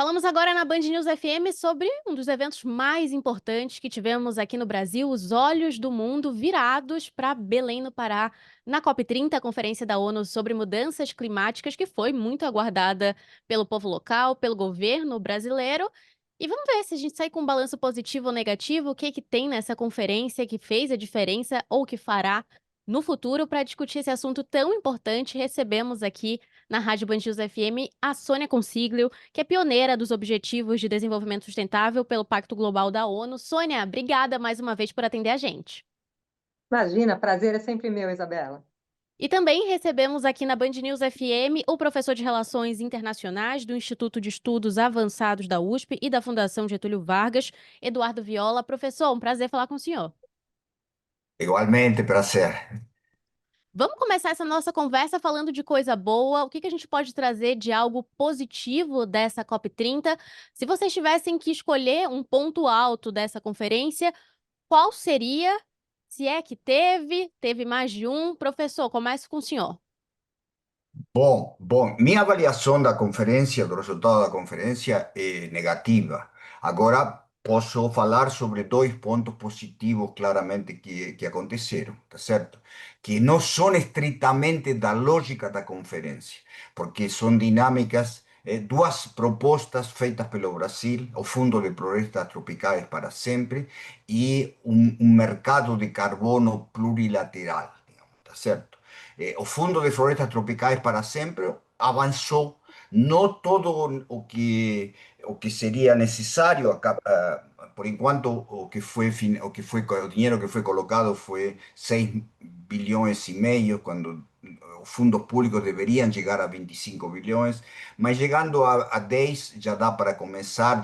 Falamos agora na Band News FM sobre um dos eventos mais importantes que tivemos aqui no Brasil, os olhos do mundo virados para Belém, no Pará, na COP30, a Conferência da ONU sobre Mudanças Climáticas, que foi muito aguardada pelo povo local, pelo governo brasileiro. E vamos ver se a gente sai com um balanço positivo ou negativo, o que que tem nessa conferência que fez a diferença ou que fará no futuro. Para discutir esse assunto tão importante, recebemos aqui na Rádio Band News FM a Sônia Consiglio, que é pioneira dos Objetivos de Desenvolvimento Sustentável pelo Pacto Global da ONU. Sônia, obrigada mais uma vez por atender a gente. Imagina, prazer é sempre meu, Isabela. E também recebemos aqui na Band News FM o professor de Relações Internacionais do Instituto de Estudos Avançados da USP e da Fundação Getúlio Vargas, Eduardo Viola. Professor, um prazer falar com o senhor. Igualmente, prazer. Vamos começar essa nossa conversa falando de coisa boa. O que que a gente pode trazer de algo positivo dessa COP30? Se vocês tivessem que escolher um ponto alto dessa conferência, qual seria? Se é que teve mais de um. Professor, começo com o senhor. Bom, minha avaliação da conferência, do resultado da conferência é negativa. Agora, posso falar sobre dois pontos positivos claramente que aconteceram, tá certo? Que não são estritamente da lógica da conferência, porque são dinâmicas, duas propostas feitas pelo Brasil, o Fundo de Florestas Tropicais para Sempre e um mercado de carbono plurilateral, digamos, tá certo? O Fundo de Florestas Tropicais para Sempre avançou, não todo o que seria necessário, por enquanto o dinheiro que foi colocado foi 6,5 bilhões, quando os fundos públicos deveriam chegar a 25 bilhões, mas chegando a 10 já dá para começar,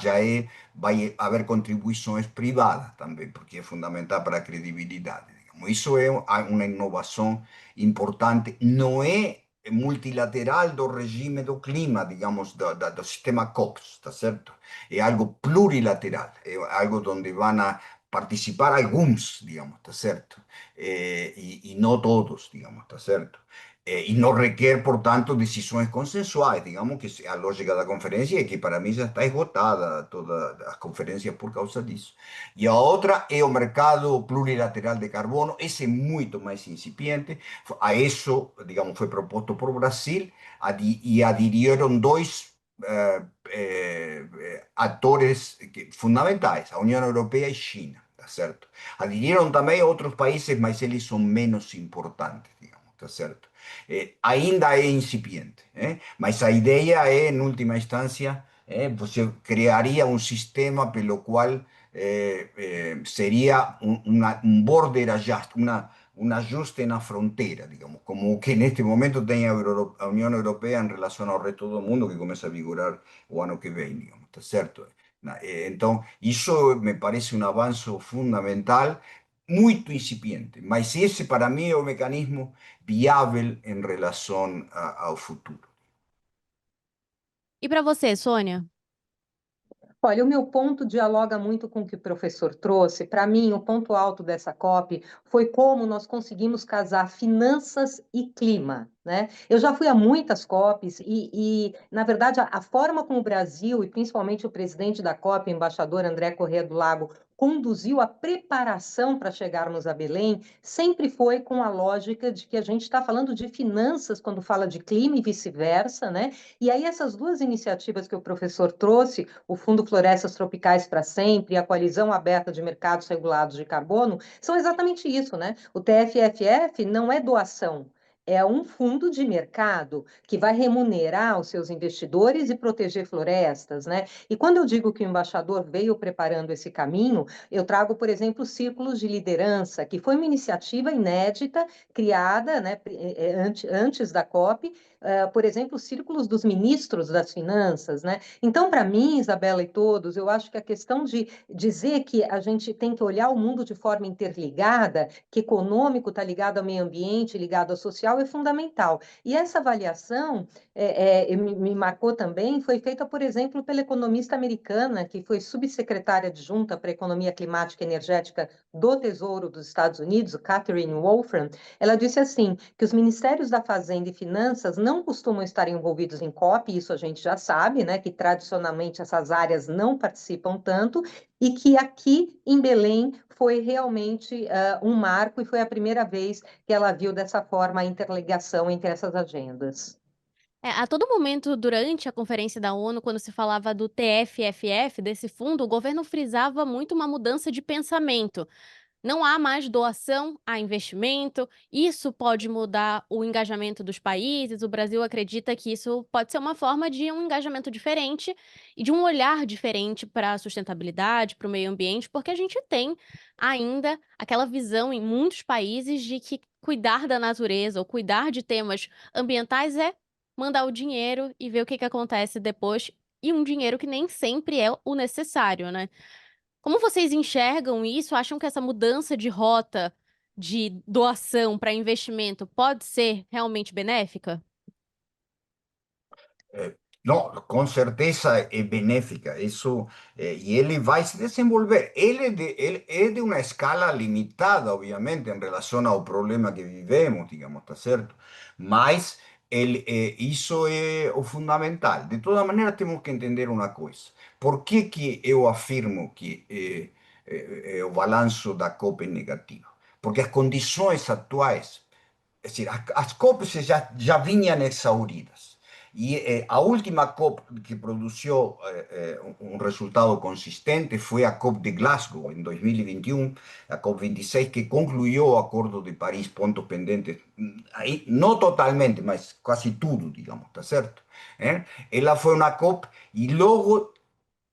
vai haver contribuições privadas também, porque é fundamental para a credibilidade. Digamos. Isso é uma inovação importante, não é multilateral do regime do clima, digamos, do sistema COPS, tá certo? É algo plurilateral, é algo onde vão a participar alguns, digamos, tá certo? E não todos, digamos, tá certo? E não requer, portanto, decisões consensuais, digamos que a lógica da conferência é que para mim já está esgotada todas as conferências por causa disso. E a outra é o mercado plurilateral de carbono, esse é muito mais incipiente, a isso, digamos, foi proposto por Brasil e aderiram dois atores fundamentais, a União Europeia e China, tá certo? Aderiram também outros países, mas eles são menos importantes, digamos, tá certo? Ainda é incipiente, mas a ideia é, em última instância, você criaria um sistema pelo qual seria um border adjust, um ajuste na fronteira, digamos, como o que neste momento tem a União Europeia em relação ao resto do mundo, que começa a vigorar o ano que vem, digamos, tá certo? Então, isso me parece um avanço fundamental, muito incipiente, mas esse para mim é o mecanismo viável em relação ao futuro. E para você, Sônia? Olha, o meu ponto dialoga muito com o que o professor trouxe. Para mim, o ponto alto dessa COP foi como nós conseguimos casar finanças e clima, né? Eu já fui a muitas COPs na verdade, a forma como o Brasil, e principalmente o presidente da COP, o embaixador André Corrêa do Lago, conduziu a preparação para chegarmos a Belém, sempre foi com a lógica de que a gente está falando de finanças quando fala de clima e vice-versa, né? E aí essas duas iniciativas que o professor trouxe, o Fundo Florestas Tropicais para Sempre e a Coalizão Aberta de Mercados Regulados de Carbono, são exatamente isso, né? O TFFF não é doação, é um fundo de mercado que vai remunerar os seus investidores e proteger florestas, né? E quando eu digo que o embaixador veio preparando esse caminho, eu trago, por exemplo, círculos de liderança, que foi uma iniciativa inédita, criada, né, antes da COP, por exemplo, os círculos dos ministros das finanças, né? Então, para mim, Isabela e todos, eu acho que a questão de dizer que a gente tem que olhar o mundo de forma interligada, que econômico está ligado ao meio ambiente, ligado ao social, social é fundamental. E essa avaliação me marcou também, foi feita, por exemplo, pela economista americana, que foi subsecretária adjunta para a Economia Climática e Energética do Tesouro dos Estados Unidos, Catherine Wolfram. Ela disse assim, que os ministérios da Fazenda e Finanças não costumam estar envolvidos em COP, isso a gente já sabe, né, que tradicionalmente essas áreas não participam tanto, e que aqui em Belém foi realmente um marco e foi a primeira vez que ela viu dessa forma a interligação entre essas agendas. A todo momento durante a conferência da ONU, quando se falava do TFFF, desse fundo, o governo frisava muito uma mudança de pensamento. Não há mais doação, há investimento. Isso pode mudar o engajamento dos países. O Brasil acredita que isso pode ser uma forma de um engajamento diferente e de um olhar diferente para a sustentabilidade, para o meio ambiente, porque a gente tem ainda aquela visão em muitos países de que cuidar da natureza ou cuidar de temas ambientais é mandar o dinheiro e ver o que acontece depois, e um dinheiro que nem sempre é o necessário, né? Como vocês enxergam isso? Acham que essa mudança de rota de doação para investimento pode ser realmente benéfica? No, con certeza es benéfica, eso, y él va a se desenvolver. Él es de una escala limitada, obviamente, en relación al problema que vivemos, digamos, ¿está cierto? Mas él hizo o fundamental. De todas maneras, tenemos que entender una cosa. ¿Por qué que yo afirmo que o balanço da COP é negativo? Porque as condições atuais, es decir, as COPs ya vinham exauridas. Y a última COP que produjo un resultado consistente fue a COP de Glasgow en 2021, la COP 26, que concluyó el Acuerdo de París, puntos pendentes, ahí, no totalmente, mas casi todo, digamos, ¿está cierto? Ella fue una COP y luego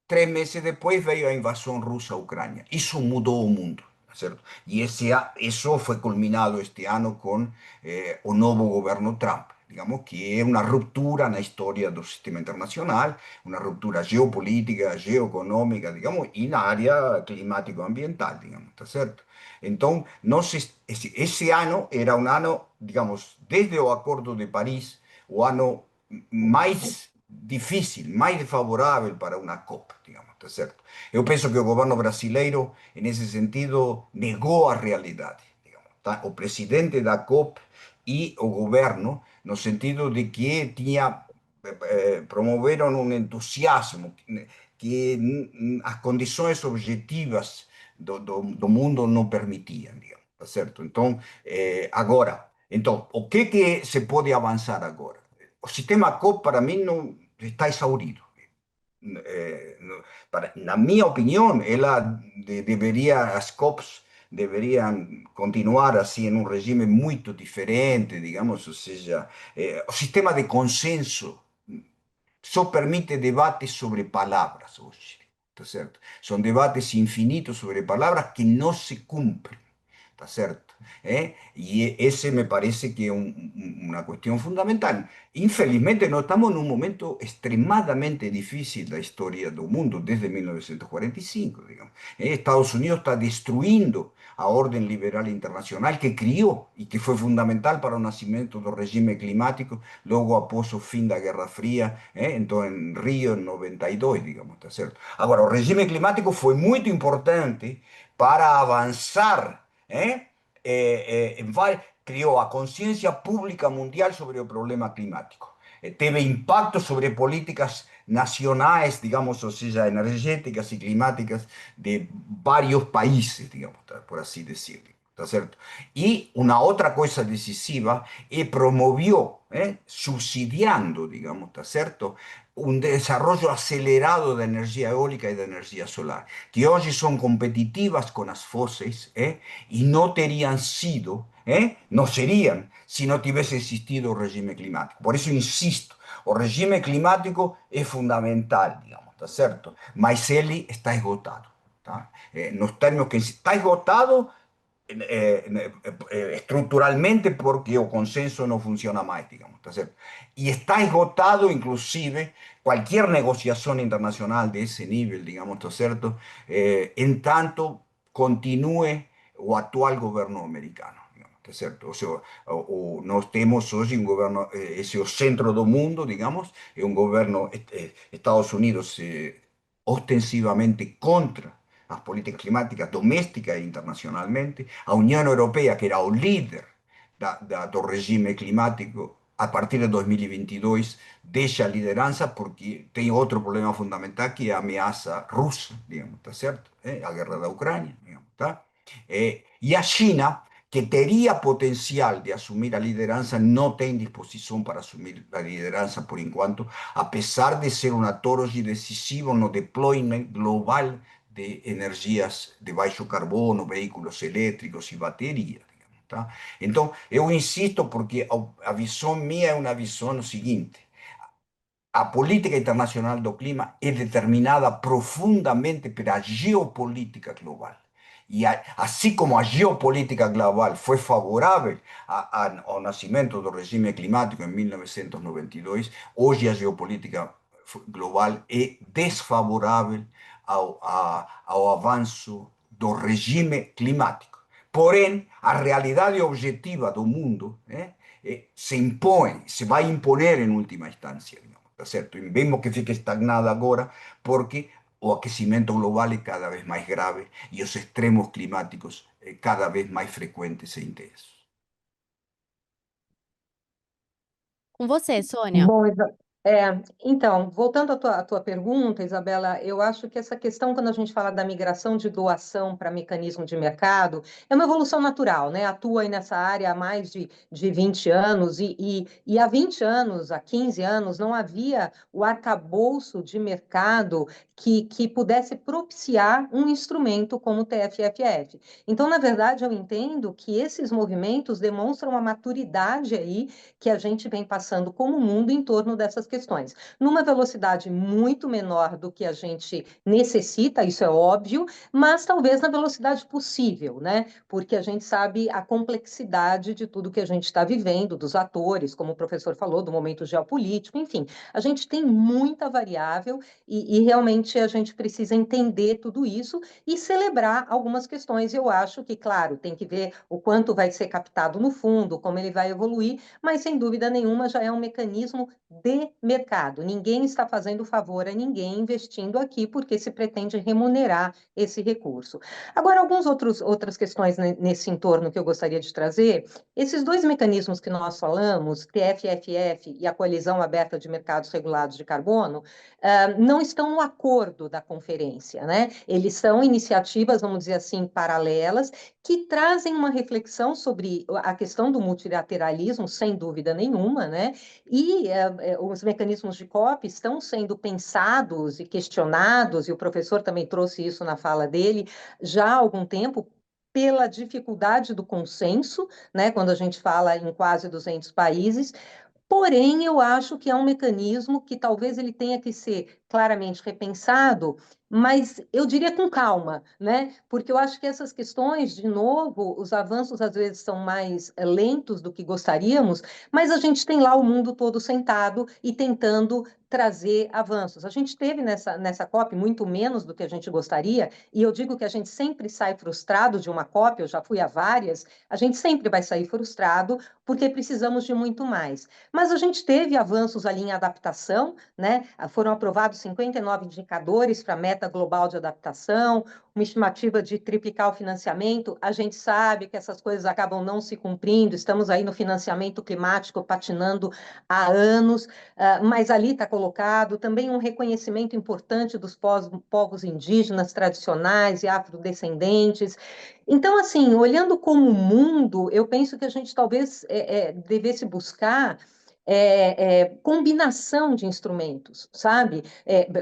3 meses después veio a invasión rusa a Ucrania. Eso mudó el mundo, ¿cierto? Y eso fue culminado este año con el nuevo gobierno Trump. Digamos que es una ruptura en la historia del sistema internacional, una ruptura geopolítica, geoeconómica, digamos, y en la área climático-ambiental, digamos, ¿está cierto? Entonces, no se, ese año era un año, digamos, desde el Acuerdo de París, o año más difícil, mais favorável para uma COP, digamos, tá certo? Eu penso que o governo brasileiro, nesse sentido, negou a realidade, digamos, tá? O presidente da COP e o governo, no sentido de que promoveram um entusiasmo que as condições objetivas do mundo não permitiam, digamos, tá certo? Então, agora, então, o que se pode avançar agora? O sistema COP, para mim, não está exaurido. Na minha opinião, as COPs deveriam continuar assim em um regime muito diferente, digamos, ou seja, o sistema de consenso só permite debates sobre palavras hoje, tá certo? São debates infinitos sobre palavras que não se cumprem. ¿Está cierto? Y ese me parece que es una cuestión fundamental. Infelizmente no estamos en un momento extremadamente difícil de la historia del mundo, desde 1945, digamos. Estados Unidos está destruyendo a orden liberal internacional que crió y que fue fundamental para el nacimiento del régimen climático, luego após el fin de la Guerra Fría, entonces en Río en 92, digamos, ¿está cierto? Ahora, el régimen climático fue muy importante para avanzar crió a conciencia pública mundial sobre el problema climático. Teve impacto sobre políticas nacionales, digamos, o sea, energéticas y climáticas de varios países, digamos, por así decirlo. ¿Está cierto? Y una otra cosa decisiva, promovió, subsidiando, digamos, ¿está cierto? Un desarrollo acelerado de energía eólica y de energía solar, que hoy son competitivas con las fósiles, y no terían sido, no serían, si no tuviese existido el régimen climático. Por eso insisto, el régimen climático es fundamental, digamos, ¿está cierto? Mas ele está esgotado, ¿tá? Nos términos que está esgotado estructuralmente porque el consenso no funciona más, digamos, ¿está cierto? Y está esgotado inclusive cualquier negociación internacional de ese nivel, digamos, ¿está cierto? En tanto continúe o actual gobierno americano, digamos. tá certo? Ou seja, nós temos hoje um governo, esse é o centro do mundo, digamos, é um governo, Estados Unidos ostensivamente contra as políticas climáticas domésticas e internacionalmente, a União Europeia, que era o líder do regime climático, a partir de 2022, deixa a liderança porque tem outro problema fundamental que é a ameaça russa, digamos, tá certo? A guerra da Ucrânia, digamos, tá? E a China, que teria potencial de assumir a liderança, não tem disposição para assumir a liderança por enquanto, apesar de ser um ator hoje decisivo no deployment global de energias de baixo carbono, veículos elétricos e baterias. Tá? Então, eu insisto porque a visão minha é uma visão seguinte: a política internacional do clima é determinada profundamente pela geopolítica global. E assim como a geopolítica global foi favorável ao nascimento do regime climático em 1992, hoje a geopolítica global é desfavorável ao avanço do regime climático. Porém, a realidade objetiva do mundo se impõe, se vai imponer em última instância. Tá certo? E vemos que fica estagnada agora porque o aquecimento global é cada vez mais grave e os extremos climáticos cada vez mais frequentes e intensos. Com você, Sônia. Bom, então, voltando à tua pergunta, Isabela, eu acho que essa questão, quando a gente fala da migração de doação para mecanismo de mercado, é uma evolução natural, né? Atua aí nessa área há mais de 20 anos, e há 20 anos, há 15 anos, não havia o arcabouço de mercado que pudesse propiciar um instrumento como o TFFF. Então, na verdade, eu entendo que esses movimentos demonstram uma maturidade aí que a gente vem passando como mundo em torno dessas questões. Numa velocidade muito menor do que a gente necessita, isso é óbvio, mas talvez na velocidade possível, né? Porque a gente sabe a complexidade de tudo que a gente está vivendo, dos atores, como o professor falou, do momento geopolítico, enfim, a gente tem muita variável e realmente a gente precisa entender tudo isso e celebrar algumas questões. Eu acho que, claro, tem que ver o quanto vai ser captado no fundo, como ele vai evoluir, mas sem dúvida nenhuma já é um mecanismo de mercado. Ninguém está fazendo favor a ninguém investindo aqui porque se pretende remunerar esse recurso. Agora, outras questões nesse entorno que eu gostaria de trazer, esses dois mecanismos que nós falamos, TFFF e a Coalizão Aberta de Mercados Regulados de Carbono, não estão no acordo da conferência, né? Eles são iniciativas, vamos dizer assim, paralelas, que trazem uma reflexão sobre a questão do multilateralismo, sem dúvida nenhuma, né? E os mecanismos de COP estão sendo pensados e questionados, e o professor também trouxe isso na fala dele, já há algum tempo, pela dificuldade do consenso, né? Quando a gente fala em quase 200 países. Porém, eu acho que é um mecanismo que talvez ele tenha que ser claramente repensado, mas eu diria com calma, né? Porque eu acho que essas questões, de novo, os avanços às vezes são mais lentos do que gostaríamos, mas a gente tem lá o mundo todo sentado e tentando trazer avanços. A gente teve nessa COP muito menos do que a gente gostaria, e eu digo que a gente sempre sai frustrado de uma COP, eu já fui a várias, a gente sempre vai sair frustrado porque precisamos de muito mais. Mas a gente teve avanços ali em adaptação, né? Foram aprovados 59 indicadores para a meta global de adaptação, uma estimativa de triplicar o financiamento. A gente sabe que essas coisas acabam não se cumprindo, estamos aí no financiamento climático patinando há anos, mas ali está colocado também um reconhecimento importante dos povos indígenas tradicionais e afrodescendentes. Então, assim, olhando como mundo, eu penso que a gente talvez devesse buscar combinação de instrumentos, sabe?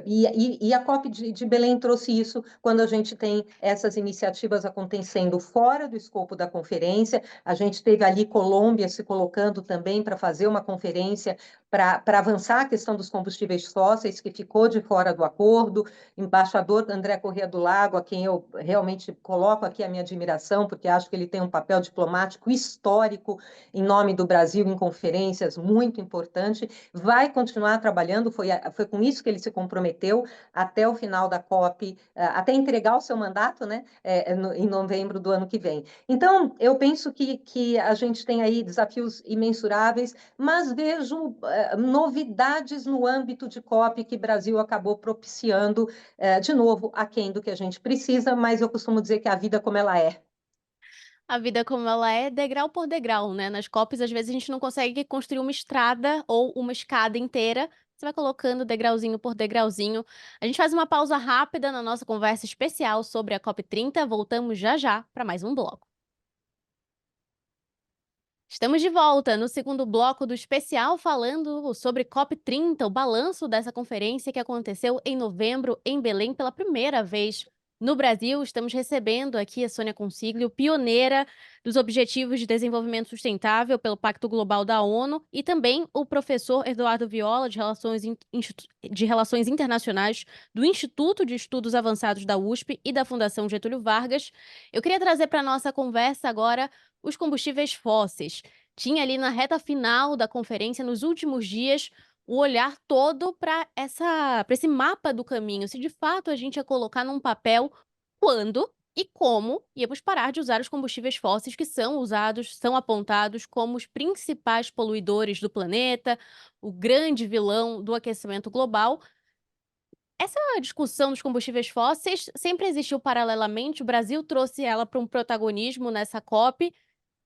E a COP de Belém trouxe isso quando a gente tem essas iniciativas acontecendo fora do escopo da conferência. A gente teve ali Colômbia se colocando também para fazer uma conferência para avançar a questão dos combustíveis fósseis, que ficou de fora do acordo. Embaixador André Corrêa do Lago, a quem eu realmente coloco aqui a minha admiração, porque acho que ele tem um papel diplomático histórico em nome do Brasil em conferências muito importante, vai continuar trabalhando, foi com isso que ele se comprometeu até o final da COP, até entregar o seu mandato, né, em novembro do ano que vem. Então, eu penso que a gente tem aí desafios imensuráveis, mas vejo novidades no âmbito de COP que o Brasil acabou propiciando, de novo, aquém do que a gente precisa, mas eu costumo dizer que a vida como ela é. A vida como ela é, degrau por degrau, né? Nas COPs, às vezes, a gente não consegue construir uma estrada ou uma escada inteira. Você vai colocando degrauzinho por degrauzinho. A gente faz uma pausa rápida na nossa conversa especial sobre a COP30. Voltamos já já para mais um bloco. Estamos de volta no segundo bloco do especial falando sobre COP30, o balanço dessa conferência que aconteceu em novembro em Belém pela primeira vez no Brasil. Estamos recebendo aqui a Sônia Consiglio, pioneira dos Objetivos de Desenvolvimento Sustentável pelo Pacto Global da ONU, e também o professor Eduardo Viola, de Relações Internacionais do Instituto de Estudos Avançados da USP e da Fundação Getúlio Vargas. Eu queria trazer para a nossa conversa agora os combustíveis fósseis. Tinha ali na reta final da conferência, nos últimos dias, o olhar todo para esse mapa do caminho, se de fato a gente ia colocar num papel quando e como íamos parar de usar os combustíveis fósseis que são usados, são apontados como os principais poluidores do planeta, o grande vilão do aquecimento global. Essa discussão dos combustíveis fósseis sempre existiu paralelamente, o Brasil trouxe ela para um protagonismo nessa COP.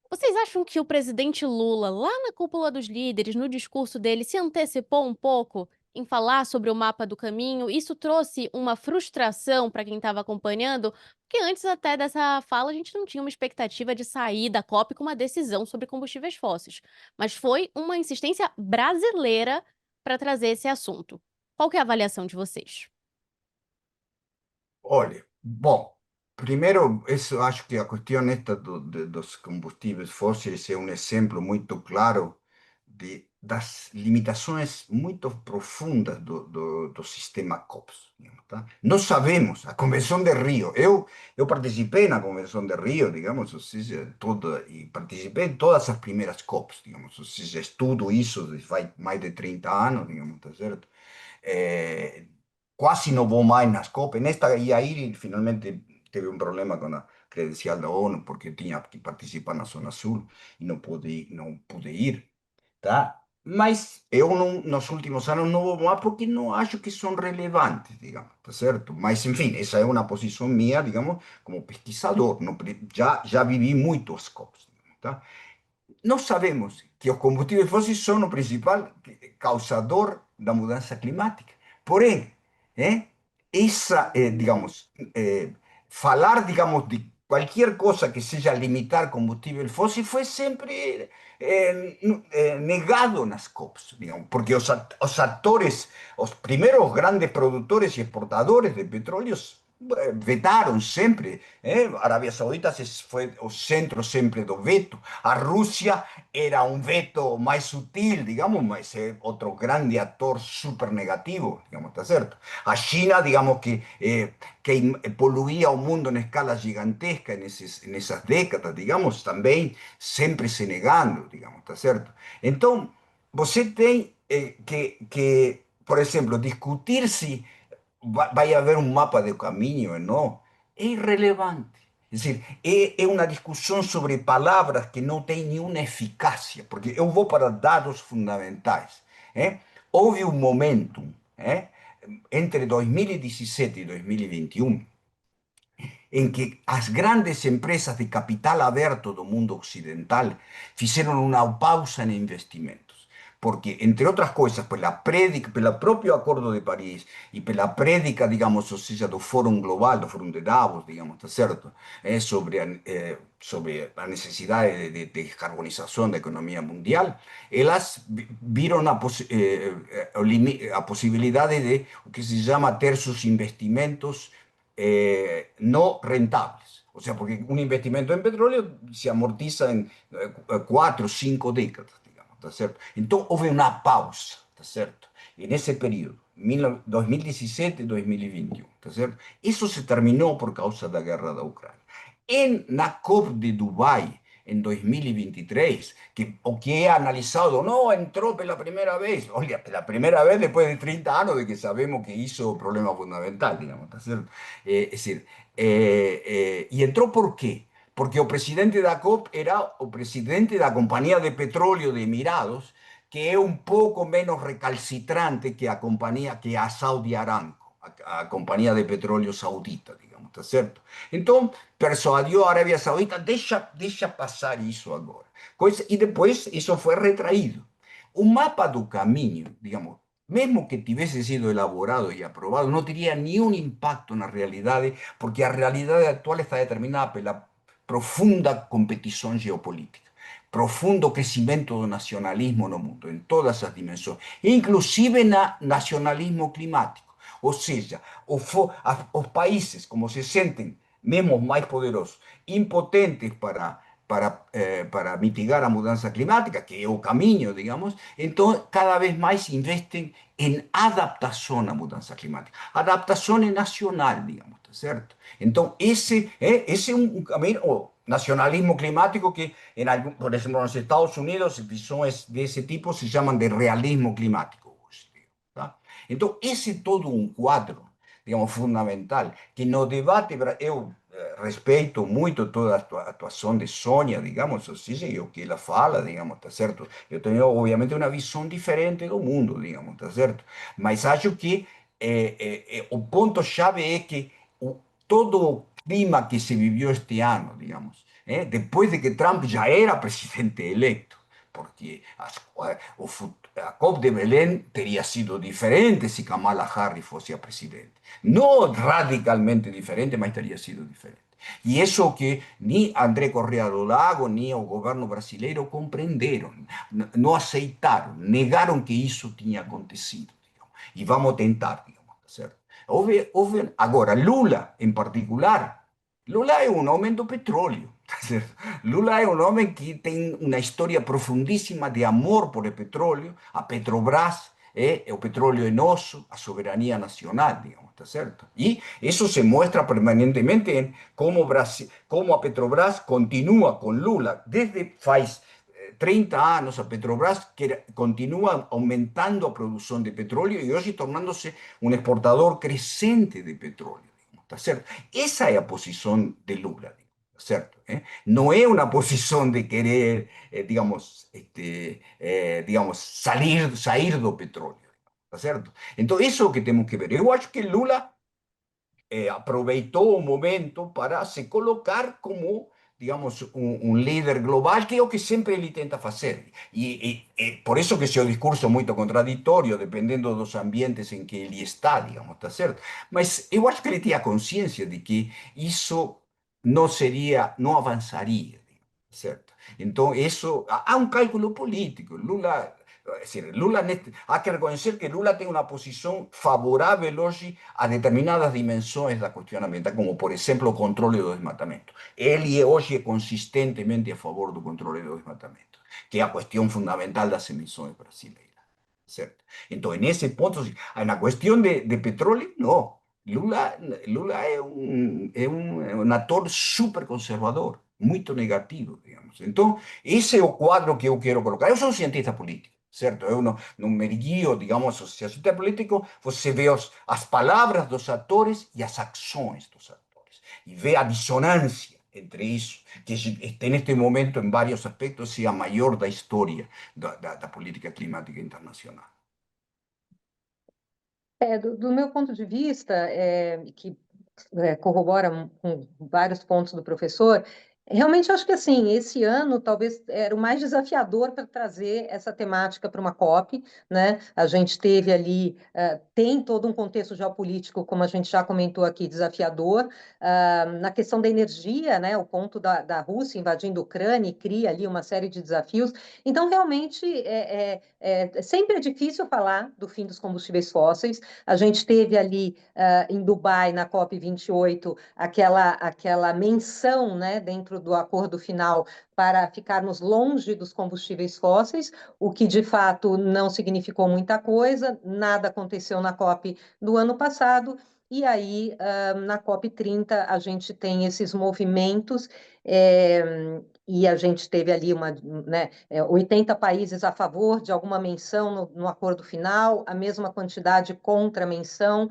Vocês acham que o presidente Lula, lá na cúpula dos líderes, no discurso dele, se antecipou um pouco em falar sobre o mapa do caminho? Isso trouxe uma frustração para quem estava acompanhando? Porque antes até dessa fala a gente não tinha uma expectativa de sair da COP com uma decisão sobre combustíveis fósseis. Mas foi uma insistência brasileira para trazer esse assunto. Qual que é a avaliação de vocês? Olha, bom, primeiro, isso, acho que a questão esta dos combustíveis fósseis é um exemplo muito claro das limitações muito profundas do sistema COPS. Digamos, tá? Não sabemos, a Convenção de Rio, eu participei na Convenção de Rio, digamos, ou seja, e participei em todas as primeiras COPs, digamos, ou seja, estudo isso faz mais de 30 anos, digamos, tá certo? Eh, Quase não vou mais nas COP. Nesta ia ir e finalmente teve um problema com a credencial da ONU, porque tinha que participar na Zona Sul e não pude ir, tá? Mas eu não, nos últimos anos não vou mais porque não acho que são relevantes, digamos, tá certo? Mas, enfim, essa é uma posição minha, digamos, como pesquisador. Não, já vivi muito as COPs, tá? Nós sabemos que os combustíveis fósseis são o principal causador da mudança climática. Porém, digamos, falar, digamos, de qualquer coisa que seja limitar combustível fóssil foi sempre negado nas COPs, digamos, porque os atores, os primeiros grandes produtores e exportadores de petróleo vetaram sempre. Arábia Saudita foi o centro sempre do veto. A Rússia era um veto mais sutil, digamos, mas é outro grande ator super negativo, digamos, tá certo? A China, digamos, que poluía o mundo em escala gigantesca nessas décadas, digamos, também sempre se negando, digamos, tá certo? Então, você tem por exemplo, discutir se vai haver um mapa de caminho, não? É irrelevante. É dizer, é uma discussão sobre palavras que não tem nenhuma eficácia, porque eu vou para dados fundamentais. Houve um momento, entre 2017 e 2021, em que as grandes empresas de capital aberto do mundo occidental fizeram uma pausa em investimentos. Porque, entre outras coisas, pelo próprio Acordo de Paris e pela prédica, digamos, ou seja, do Fórum Global, do Fórum de Davos, digamos, tá certo? Sobre a necessidade de descarbonização da economia mundial, elas viram a possibilidade de o que se chama ter seus investimentos no rentables. O sea, porque un investimento en petróleo se amortiza en 4 o 5 décadas, digamos, ¿tá certo? Então, houve uma pausa. ¿está cierto? En ese periodo, 2017-2021, ¿está cierto? Eso se terminó por causa de la guerra de Ucrania. En la COP de Dubái, en 2023, o que he analizado, no entró por la primera vez, oye, la primera vez después de 30 años de que sabemos que hizo problema fundamental, digamos, ¿está cierto? Es decir, ¿y entró por qué? Porque el presidente de la COP era el presidente de la compañía de petróleo de Emirados, que es un poco menos recalcitrante que a compañía, que a Saudi Aramco, a compañía de petróleo saudita, digamos, ¿está cierto? Entonces, persuadió a Arabia Saudita, deixa pasar isso agora. E depois isso foi retraído. O mapa do caminho, digamos, mesmo que tivesse sido elaborado e aprovado, não teria nenhum impacto na realidade, porque a realidade atual está determinada pela profunda competição geopolítica, profundo crescimento do nacionalismo no mundo, em todas as dimensões, inclusive na nacionalismo climático. Ou seja, os países, como se sentem mesmo mais poderosos, impotentes para mitigar a mudança climática, que é o caminho, digamos, então cada vez mais investem em adaptação à mudança climática. Adaptação é nacional, digamos, tá certo? Então, esse é um caminho, o nacionalismo climático que, por exemplo, nos Estados Unidos, visões desse tipo se chamam de realismo climático. Tá? Então, esse é todo um quadro, digamos, fundamental, que no debate, eu respeito muito toda a atuação de Sônia, digamos, ou seja, o que ela fala, digamos, tá certo? Eu tenho, obviamente, uma visão diferente do mundo, digamos, tá certo? Mas acho que o ponto-chave é que todo o clima que se viveu este ano, digamos, depois de que Trump já era presidente eleito, porque a COP de Belém teria sido diferente se Kamala Harris fosse a presidente. Não radicalmente diferente, mas teria sido diferente. E isso que nem André Correa do Lago, nem o governo brasileiro compreenderam, não aceitaram, negaram que isso tinha acontecido. Digamos. E vamos tentar, digamos, certo? Agora, Lula, em particular, Lula é um homem do petróleo. Lula é um homem que tem uma história profundíssima de amor por o petróleo, a Petrobras, o petróleo é nosso, a soberania nacional, digamos, está certo? E isso se mostra permanentemente em como a Petrobras continua com Lula. Desde faz 30 anos, a Petrobras continua aumentando a produção de petróleo e hoje tornando-se um exportador crescente de petróleo, digamos, está certo? Essa é a posição de Lula, ¿cierto? No es una posición de querer, digamos, salir do petróleo, ¿está cierto? Entonces, eso es lo que tenemos que ver. Yo acho que Lula aproveitou o momento para se colocar como, digamos, un líder global, que é o que sempre ele tenta fazer. Por eso que seu discurso é muito contraditório, dependendo dos ambientes em que ele está, digamos, está certo? Mas eu acho que ele tinha consciência de que isso não seria, não avançaria, certo? Então, isso, há um cálculo político. Lula, es decir, hay que reconocer que Lula tiene una posición favorable hoy a determinadas dimensiones de la cuestión ambiental, como por ejemplo el control del desmatamiento. Él hoy es consistentemente a favor del control del desmatamiento, que es la cuestión fundamental de las emisiones brasileñas. ¿Cierto? Entonces, en ese punto, en la cuestión de petróleo, no. Lula es un actor súper conservador, muy negativo, digamos. Entonces, ese es el cuadro que yo quiero colocar. Yo soy un cientista político, certo? Eu não me guio, digamos, o cientista político, você vê as palavras dos atores e as ações dos atores. E vê a dissonância entre isso, que neste momento, em vários aspectos, é a maior da história da política climática internacional. Do meu ponto de vista, que corrobora com vários pontos do professor, realmente acho que assim, esse ano talvez era o mais desafiador para trazer essa temática para uma COP, né? A gente teve ali, tem todo um contexto geopolítico, como a gente já comentou aqui, desafiador. Na questão da energia, né? O ponto da Rússia invadindo a Ucrânia cria ali uma série de desafios. Então, realmente, sempre é difícil falar do fim dos combustíveis fósseis. A gente teve ali em Dubai, na COP28, aquela menção, né, dentro dentro do acordo final para ficarmos longe dos combustíveis fósseis, o que de fato não significou muita coisa, nada aconteceu na COP do ano passado, e aí na COP 30 a gente tem esses movimentos. E a gente teve ali 80 países a favor de alguma menção no acordo final, a mesma quantidade contra a menção.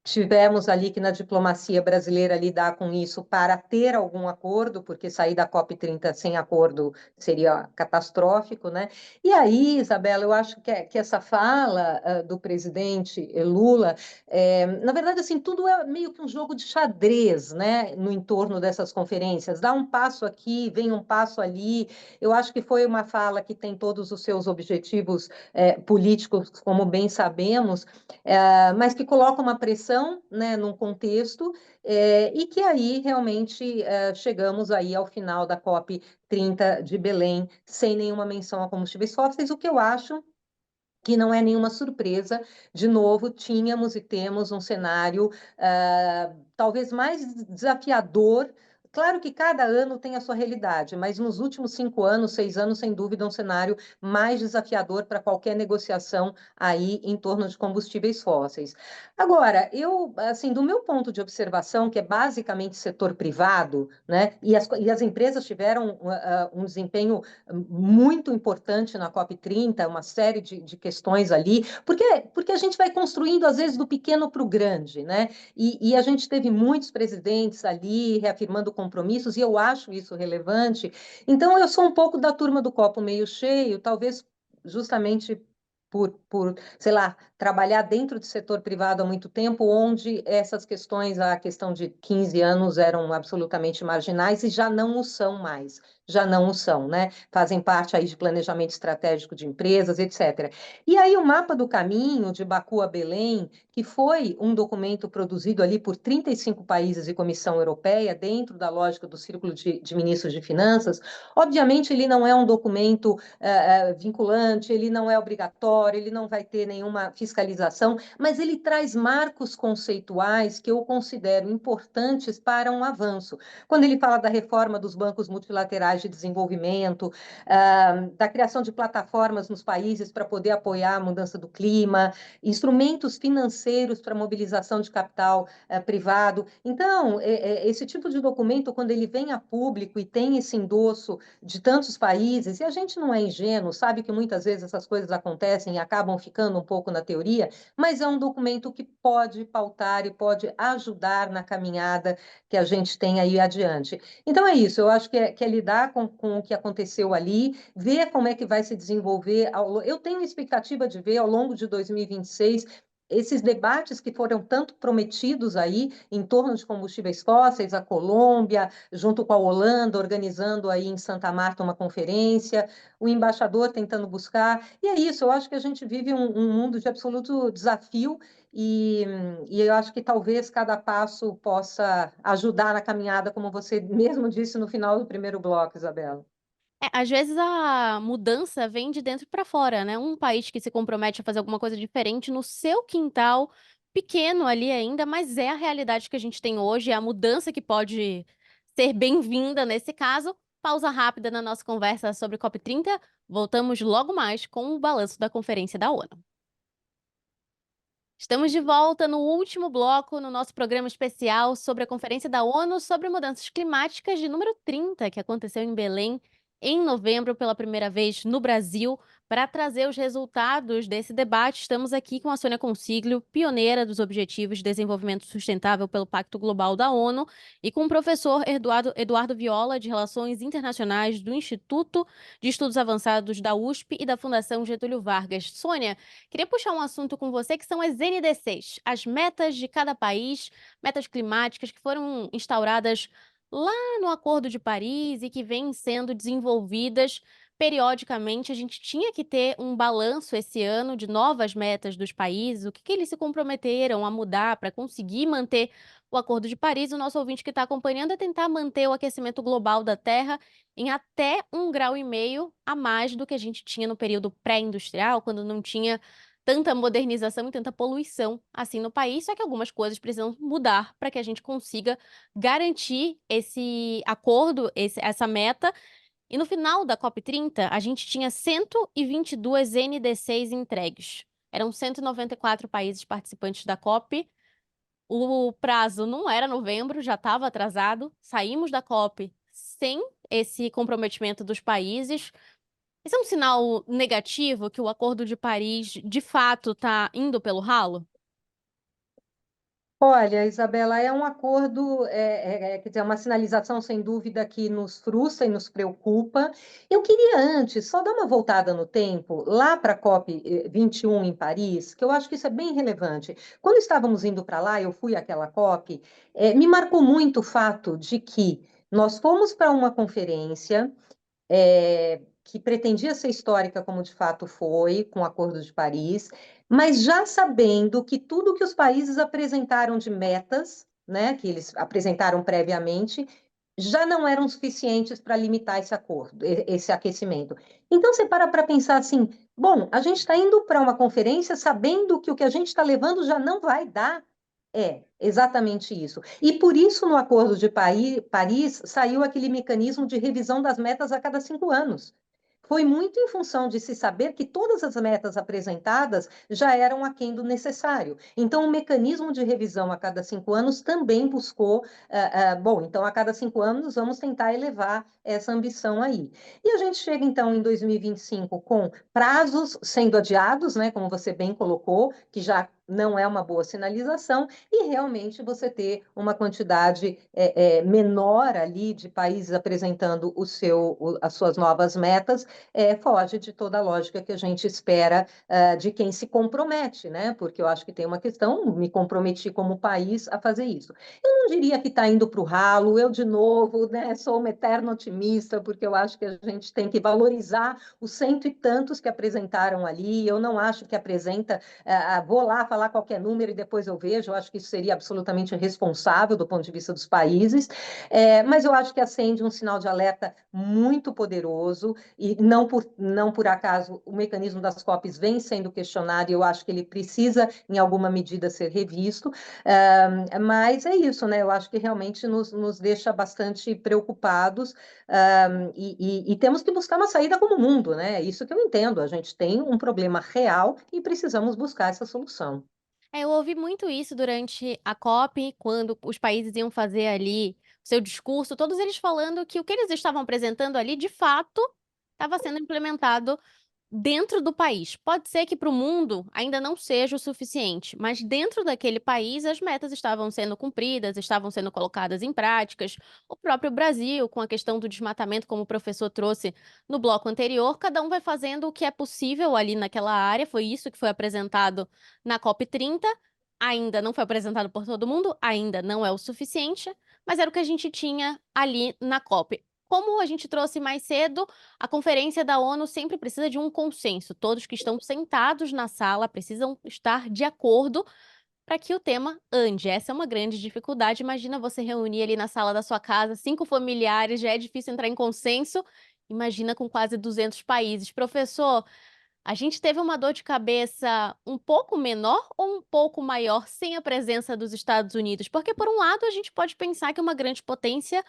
Tivemos ali que na diplomacia brasileira lidar com isso para ter algum acordo, porque sair da COP 30 sem acordo seria catastrófico, né? E aí, Isabela, eu acho que essa fala do presidente Lula, na verdade, assim, tudo é meio que um jogo de xadrez, né? No entorno dessas conferências. Dá um passo aqui, vem um passo ali. Eu acho que foi uma fala que tem todos os seus objetivos políticos, como bem sabemos, mas que coloca uma pressão, né, num contexto, e que aí realmente chegamos aí ao final da COP 30 de Belém, sem nenhuma menção a combustíveis fósseis, o que eu acho que não é nenhuma surpresa. De novo, tínhamos e temos um cenário talvez mais desafiador. Claro que cada ano tem a sua realidade, mas nos últimos 5 anos, 6 anos, sem dúvida, é um cenário mais desafiador para qualquer negociação aí em torno de combustíveis fósseis. Agora, eu, assim, do meu ponto de observação, que é basicamente setor privado, né, e as empresas tiveram um desempenho muito importante na COP 30, uma série de questões ali, porque a gente vai construindo, às vezes, do pequeno para o grande, né? E a gente teve muitos presidentes ali reafirmando compromissos, e eu acho isso relevante. Então, eu sou um pouco da turma do copo meio cheio, talvez justamente sei lá, trabalhar dentro do setor privado há muito tempo, onde essas questões, a questão de 15 anos, eram absolutamente marginais e já não o são mais. Já não o são, né? Fazem parte aí de planejamento estratégico de empresas, etc. E aí o mapa do caminho de Baku a Belém, que foi um documento produzido ali por 35 países e Comissão Europeia, dentro da lógica do Círculo de Ministros de Finanças, obviamente ele não é um documento vinculante, ele não é obrigatório, ele não vai ter nenhuma fiscalização, mas ele traz marcos conceituais que eu considero importantes para um avanço. Quando ele fala da reforma dos bancos multilaterais de desenvolvimento, da criação de plataformas nos países para poder apoiar a mudança do clima, instrumentos financeiros para mobilização de capital privado. Então, esse tipo de documento, quando ele vem a público e tem esse endosso de tantos países, e a gente não é ingênuo, sabe que muitas vezes essas coisas acontecem e acabam ficando um pouco na teoria, mas é um documento que pode pautar e pode ajudar na caminhada que a gente tem aí adiante. Então é isso, eu acho que é lidar com o que aconteceu ali, ver como é que vai se desenvolver. Eu tenho expectativa de ver ao longo de 2026 esses debates que foram tanto prometidos aí em torno de combustíveis fósseis, a Colômbia, junto com a Holanda, organizando aí em Santa Marta uma conferência, o embaixador tentando buscar. E é isso, eu acho que a gente vive um mundo de absoluto desafio e, e eu acho que talvez cada passo possa ajudar na caminhada, como você mesmo disse no final do primeiro bloco, Isabela. Às vezes a mudança vem de dentro para fora, né? Um país que se compromete a fazer alguma coisa diferente no seu quintal, pequeno ali ainda, mas é a realidade que a gente tem hoje, é a mudança que pode ser bem-vinda nesse caso. Pausa rápida na nossa conversa sobre COP30. Voltamos logo mais com o balanço da Conferência da ONU. Estamos de volta no último bloco no nosso programa especial sobre a Conferência da ONU sobre Mudanças Climáticas de número 30, que aconteceu em Belém em novembro pela primeira vez no Brasil. Para trazer os resultados desse debate, estamos aqui com a Sônia Consiglio, pioneira dos Objetivos de Desenvolvimento Sustentável pelo Pacto Global da ONU, e com o professor Eduardo Viola, de Relações Internacionais do Instituto de Estudos Avançados da USP e da Fundação Getúlio Vargas. Sônia, queria puxar um assunto com você que são as NDCs, as metas de cada país, metas climáticas que foram instauradas lá no Acordo de Paris e que vêm sendo desenvolvidas periodicamente. A gente tinha que ter um balanço esse ano de novas metas dos países, o que eles se comprometeram a mudar para conseguir manter o Acordo de Paris. O nosso ouvinte que está acompanhando é tentar manter o aquecimento global da Terra em até 1,5 graus a mais do que a gente tinha no período pré-industrial, quando não tinha tanta modernização e tanta poluição assim no país, só que algumas coisas precisam mudar para que a gente consiga garantir esse acordo, essa meta. E no final da COP30, a gente tinha 122 NDCs entregues. Eram 194 países participantes da COP. O prazo não era novembro, já estava atrasado. Saímos da COP sem esse comprometimento dos países. Esse é um sinal negativo que o Acordo de Paris, de fato, está indo pelo ralo? Olha, Isabela, é um acordo, quer dizer, uma sinalização sem dúvida que nos frustra e nos preocupa. Eu queria antes só dar uma voltada no tempo, lá para a COP 21 em Paris, que eu acho que isso é bem relevante. Quando estávamos indo para lá, eu fui àquela COP, me marcou muito o fato de que nós fomos para uma conferência que pretendia ser histórica, como de fato foi, com o Acordo de Paris, mas já sabendo que tudo que os países apresentaram de metas, né, que eles apresentaram previamente, já não eram suficientes para limitar esse acordo, esse aquecimento. Então você para pensar assim, bom, a gente está indo para uma conferência sabendo que o que a gente está levando já não vai dar. É, exatamente isso. E por isso, no Acordo de Paris, saiu aquele mecanismo de revisão das metas a cada 5 anos. Foi muito em função de se saber que todas as metas apresentadas já eram aquém do necessário. Então, o mecanismo de revisão a cada 5 anos também buscou, bom, então a cada 5 anos vamos tentar elevar essa ambição aí. E a gente chega, então, em 2025 com prazos sendo adiados, né, como você bem colocou, que já não é uma boa sinalização, e realmente você ter uma quantidade menor ali de países apresentando as suas novas metas, foge de toda a lógica que a gente espera de quem se compromete, né? Porque eu acho que tem uma questão, me comprometi como país a fazer isso. Eu não diria que está indo para o ralo, eu de novo, né, sou uma eterna otimista, porque eu acho que a gente tem que valorizar os cento e tantos que apresentaram ali, eu não acho que apresenta, vou lá falar qualquer número e depois eu vejo, eu acho que isso seria absolutamente irresponsável do ponto de vista dos países, mas eu acho que acende um sinal de alerta muito poderoso, e não por acaso o mecanismo das COPs vem sendo questionado, e eu acho que ele precisa, em alguma medida, ser revisto, mas é isso, né? Eu acho que realmente nos deixa bastante preocupados, e temos que buscar uma saída como mundo, né? É isso que eu entendo. A gente tem um problema real e precisamos buscar essa solução. Eu ouvi muito isso durante a COP, quando os países iam fazer ali o seu discurso, todos eles falando que o que eles estavam apresentando ali, de fato, estava sendo implementado dentro do país. Pode ser que para o mundo ainda não seja o suficiente, mas dentro daquele país as metas estavam sendo cumpridas, estavam sendo colocadas em práticas. O próprio Brasil, com a questão do desmatamento, como o professor trouxe no bloco anterior, cada um vai fazendo o que é possível ali naquela área. Foi isso que foi apresentado na COP30. Ainda não foi apresentado por todo mundo, ainda não é o suficiente, mas era o que a gente tinha ali na COP. Como a gente trouxe mais cedo, a conferência da ONU sempre precisa de um consenso. Todos que estão sentados na sala precisam estar de acordo para que o tema ande. Essa é uma grande dificuldade. Imagina você reunir ali na sala da sua casa 5 familiares, já é difícil entrar em consenso. Imagina com quase 200 países. Professor, a gente teve uma dor de cabeça um pouco menor ou um pouco maior sem a presença dos Estados Unidos? Porque, por um lado, a gente pode pensar que uma grande potência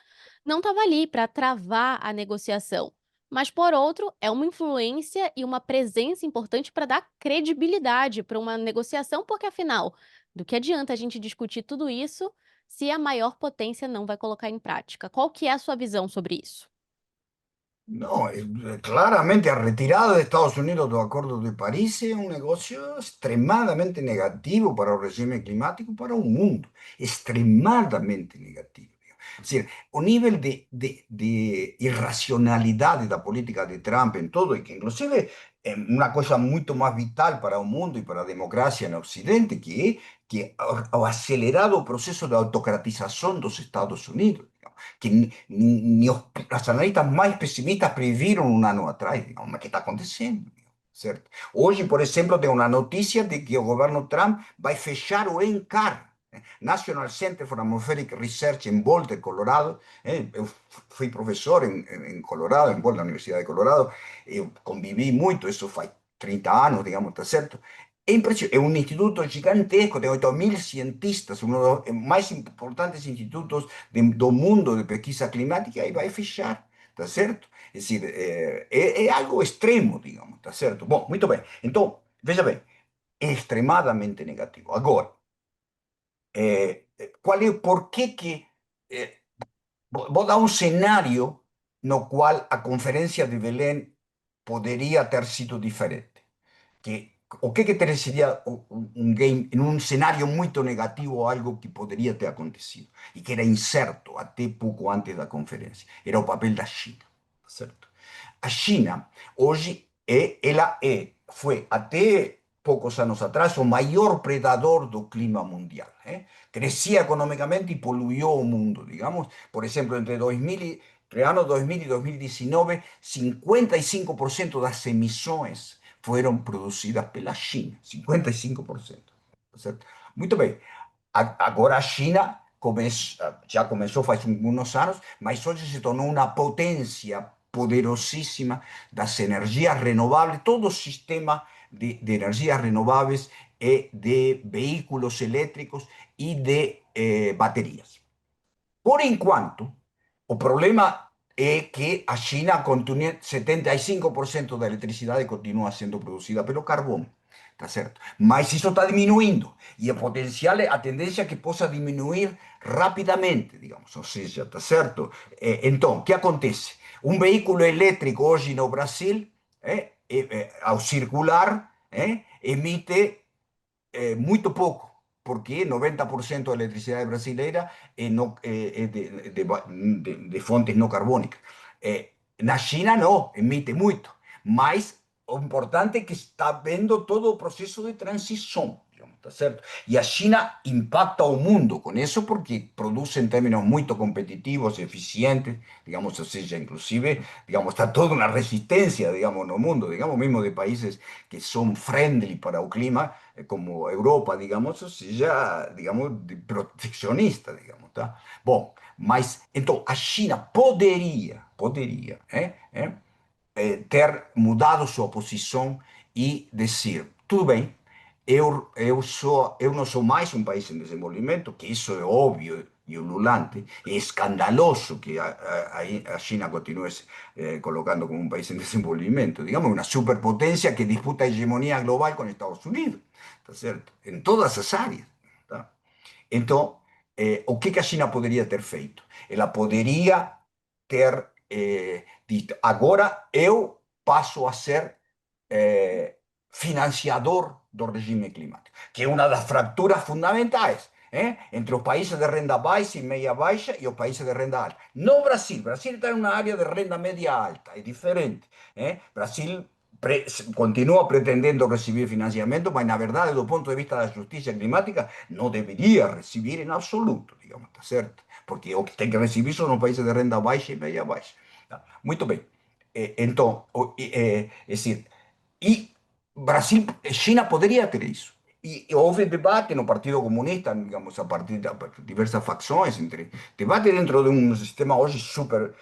não estava ali para travar a negociação. Mas, por outro, é uma influência e uma presença importante para dar credibilidade para uma negociação, porque, afinal, do que adianta a gente discutir tudo isso se a maior potência não vai colocar em prática? Qual que é a sua visão sobre isso? No, claramente a retirada de Estados Unidos del Acuerdo de París es un negocio extremadamente negativo para el régimen climático, para un mundo, extremadamente negativo. Es decir, un nivel de irracionalidad de la política de Trump en todo, y que inclusive una cosa mucho más vital para un mundo y para la democracia en Occidente, que ha acelerado el proceso de autocratización de los Estados Unidos, que ni os analistas mais pessimistas previram um ano atrás, digamos, mas que está acontecendo, certo? Hoje, por exemplo, tem uma notícia de que o governo Trump vai fechar o NCAR, National Center for Atmospheric Research em Boulder, Colorado. Eu fui professor em Colorado, em Boulder, na Universidade de Colorado. Eu convivi muito, isso faz 30 anos, digamos, tá certo? É impressionante, é um instituto gigantesco, tem 8.000 cientistas, um dos mais importantes institutos do mundo de pesquisa climática, e vai fechar, tá certo? É decir, é algo extremo, digamos, tá certo? Bom, muito bem. Então, veja bem, é extremadamente negativo. Agora, qual é, por que eh, vou dar um cenário no qual a Conferência de Belém poderia ter sido diferente. O que seria um game em um cenário muito negativo, algo que poderia ter acontecido e que era incerto até pouco antes da conferência? Era o papel da China, certo? A China hoje foi até poucos anos atrás o maior predador do clima mundial. Crescia economicamente e poluiu o mundo, digamos. Por exemplo, entre anos 2000 e 2019, 55% das emissões foram produzidas pela China. 55%. Certo? Muito bem. Agora a China já começou faz alguns anos, mas hoje se tornou uma potência poderosíssima das energias renováveis, todo o sistema de energias renováveis e de veículos elétricos e de baterias. Por enquanto, o problema é que a China continua, 75% da eletricidade continua sendo produzida pelo carvão, tá certo? Mas isso está diminuindo e o potencial, a tendência é que possa diminuir rapidamente, digamos, ou seja, tá certo? Então, o que acontece? Um veículo elétrico hoje no Brasil, ao circular, emite muito pouco, porque 90% da eletricidade brasileira é de fontes não carbônicas. Na China não, emite muito, mas o importante é que está vendo todo o processo de transição, tá certo? E a China impacta o mundo com isso porque produz em termos muito competitivos, eficientes, digamos, ou seja, inclusive, digamos, está toda uma resistência, digamos, no mundo, digamos, mesmo de países que são friendly para o clima, como Europa, digamos, ou seja, digamos, proteccionista, digamos, tá? Bom, mas, então, a China poderia, ter mudado sua posição e dizer, tudo bem, eu não sou mais um país em desenvolvimento, que isso é óbvio e ululante, é escandaloso que a China continue colocando como um país em desenvolvimento, digamos, uma superpotência que disputa a hegemonia global com Estados Unidos, tá certo? Em todas as áreas, tá? Então, o que a China poderia ter feito? Ela poderia ter dito, agora eu passo a ser financiador do regime climático, que é uma das fraturas fundamentais entre os países de renda baixa e meia baixa e os países de renda alta. No Brasil, Brasil está em uma área de renda média alta, é diferente. Brasil continua pretendendo recibir financiamento, mas na verdade, do ponto de vista da justiça climática, não deveria receber em absoluto, digamos, tá certo? Porque o que tem que receber são os países de renda baixa e meia baixa. Muito bem. Então, é decir, e Brasil, China poderia ter isso. E houve debate no Partido Comunista, digamos, a partir de diversas facções, debate dentro de um sistema hoje super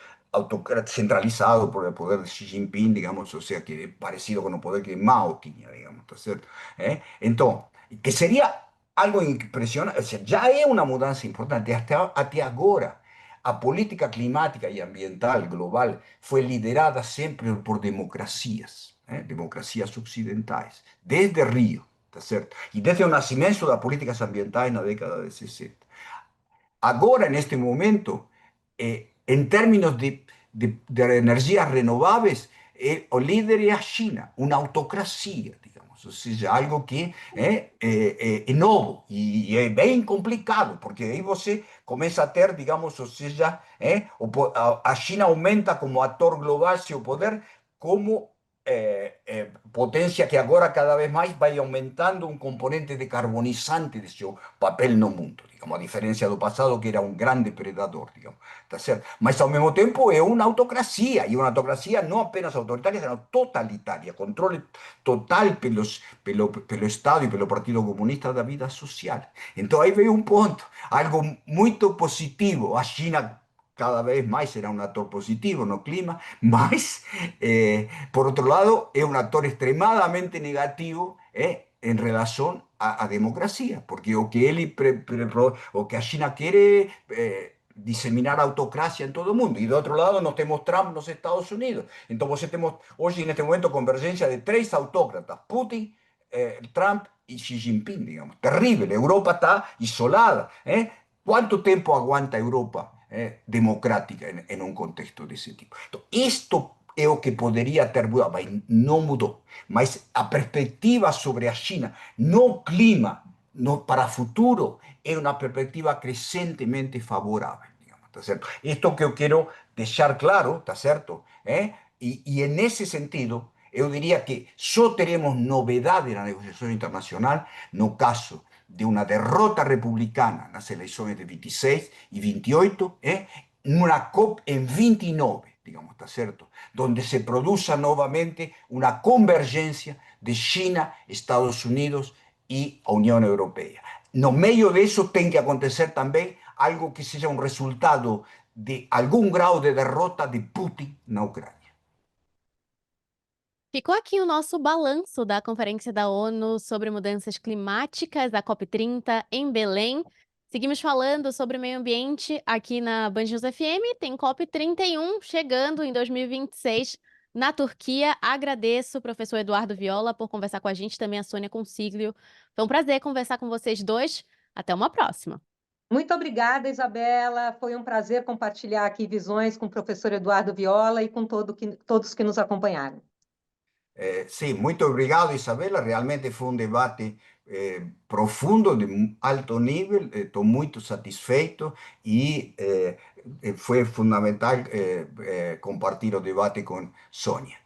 centralizado por o poder de Xi Jinping, digamos, ou seja, que é parecido com o poder que Mao tinha, digamos, tá certo? Então, que seria algo impressionante, ou seja, já é uma mudança importante, até agora. A política climática e ambiental global foi liderada sempre por democracias, democracias ocidentais, desde Rio, tá certo? E desde o nascimento das políticas ambientais na década de 60. Agora, neste momento, em termos de energias renováveis, o líder é a China, uma autocracia, digamos, ou seja, algo que é novo e é bem complicado, porque aí você começa a ter, digamos, ou seja, a China aumenta como ator global seu poder, como potência que agora cada vez mais vai aumentando um componente decarbonizante de seu papel no mundo, digamos, a diferença do passado que era um grande predador, digamos, tá certo? Mas ao mesmo tempo é uma autocracia, e uma autocracia não apenas autoritária, senão totalitária, controle total pelo Estado e pelo Partido Comunista da vida social. Então aí veio um ponto, algo muito positivo, a China cada vez mais será um ator positivo no clima, mas, por outro lado, é um ator extremadamente negativo en relación a democracia, porque o que a China quiere diseminar autocracia en todo el mundo, y de otro lado nos tenemos Trump en los Estados Unidos. Entonces tenemos hoy en este momento convergencia de tres autócratas, Putin, Trump y Xi Jinping, digamos. Terrible, Europa está isolada. ¿Cuánto tiempo aguanta Europa democrática en un contexto de ese tipo? Entonces, esto é o que poderia ter mudado, mas não mudou. Mas a perspectiva sobre a China no clima, para o futuro, é uma perspectiva crescentemente favorável, digamos, tá certo? Isto que eu quero deixar claro, tá certo? E nesse sentido, eu diria que só teremos novidade na negociação internacional no caso de uma derrota republicana nas eleições de 26 e 28, numa COP em 29, digamos, ¿está cierto? Donde se produzca nuevamente una convergencia de China, Estados Unidos y Unión Europea. No medio de eso tiene que acontecer también algo que sea un resultado de algún grado de derrota de Putin na Ucrânia. Ficou aqui o nosso balanço da Conferência da ONU sobre Mudanças Climáticas, a COP30, em Belém. Seguimos falando sobre meio ambiente aqui na Band News FM. Tem COP31 chegando em 2026 na Turquia. Agradeço o professor Eduardo Viola por conversar com a gente, também a Sônia Consiglio. Foi um prazer conversar com vocês dois. Até uma próxima. Muito obrigada, Isabela. Foi um prazer compartilhar aqui visões com o professor Eduardo Viola e com todos que nos acompanharam. Sí, muy obrigado, Isabela. Realmente fue un debate profundo, de alto nivel. Estoy muy satisfeito y fue fundamental compartir el debate con Sonia.